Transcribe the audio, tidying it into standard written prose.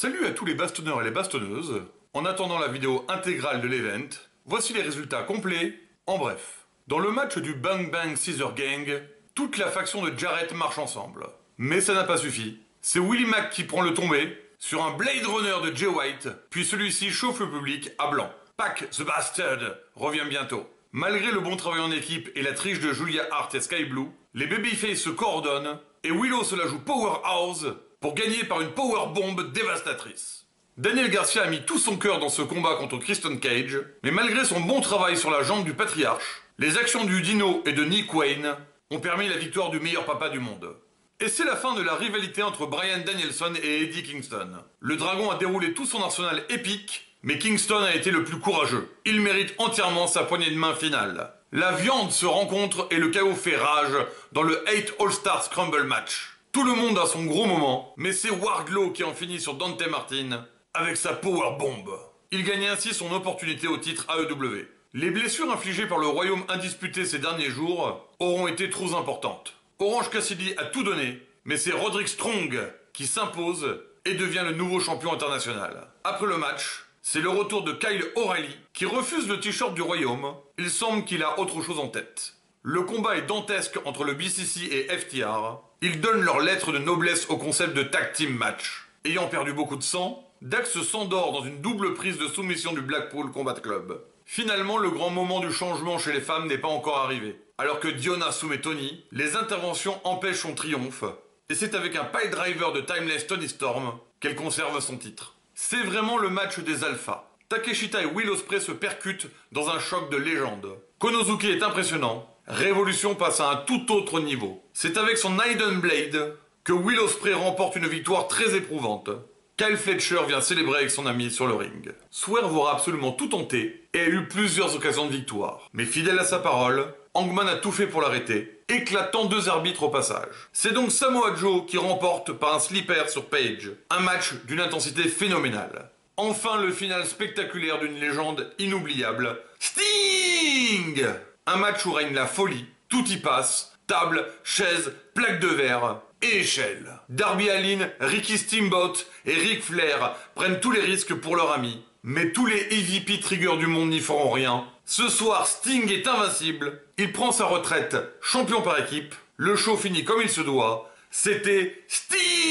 Salut à tous les bastonneurs et les bastonneuses. En attendant la vidéo intégrale de l'event, voici les résultats complets, en bref. Dans le match du Bang Bang Scissor Gang, toute la faction de Jarrett marche ensemble. Mais ça n'a pas suffi. C'est Willie Mack qui prend le tombé sur un Blade Runner de Jay White, puis celui-ci chauffe le public à blanc. Pac the Bastard revient bientôt. Malgré le bon travail en équipe et la triche de Julia Hart et Sky Blue, les Babyface se coordonnent et Willow se la joue Powerhouse pour gagner par une powerbomb dévastatrice. Daniel Garcia a mis tout son cœur dans ce combat contre Christian Cage, mais malgré son bon travail sur la jambe du patriarche, les actions du Dino et de Nick Wayne ont permis la victoire du meilleur papa du monde. Et c'est la fin de la rivalité entre Bryan Danielson et Eddie Kingston. Le Dragon a déroulé tout son arsenal épique, mais Kingston a été le plus courageux. Il mérite entièrement sa poignée de main finale. La viande se rencontre et le chaos fait rage dans le 8 All-Star Scramble match. Tout le monde a son gros moment, mais c'est Wardlow qui en finit sur Dante Martin avec sa powerbomb. Il gagne ainsi son opportunité au titre AEW. Les blessures infligées par le royaume indisputé ces derniers jours auront été trop importantes. Orange Cassidy a tout donné, mais c'est Roderick Strong qui s'impose et devient le nouveau champion international. Après le match, c'est le retour de Kyle O'Reilly qui refuse le t-shirt du royaume. Il semble qu'il a autre chose en tête. Le combat est dantesque entre le BCC et FTR. Ils donnent leur lettre de noblesse au concept de tag team match. Ayant perdu beaucoup de sang, Dax s'endort dans une double prise de soumission du Blackpool Combat Club. Finalement, le grand moment du changement chez les femmes n'est pas encore arrivé. Alors que Diona soumet Tony, les interventions empêchent son triomphe. Et c'est avec un pile driver de Timeless Tony Storm qu'elle conserve son titre. C'est vraiment le match des alphas. Takeshita et Will Ospreay se percutent dans un choc de légende. Konosuke est impressionnant. Révolution passe à un tout autre niveau. C'est avec son Hidden Blade que Will Ospreay remporte une victoire très éprouvante. Kyle Fletcher vient célébrer avec son ami sur le ring. Swerve aura absolument tout tenté et a eu plusieurs occasions de victoire. Mais fidèle à sa parole, Hangman a tout fait pour l'arrêter, éclatant deux arbitres au passage. C'est donc Samoa Joe qui remporte par un slipper sur Page. Un match d'une intensité phénoménale. Enfin le final spectaculaire d'une légende inoubliable, Sting! Un match où règne la folie, tout y passe, table, chaise, plaque de verre et échelle. Darby Allin, Ricky Steamboat et Ric Flair prennent tous les risques pour leur ami. Mais tous les EVP Trigger du monde n'y feront rien. Ce soir, Sting est invincible. Il prend sa retraite, champion par équipe. Le show finit comme il se doit. C'était Sting!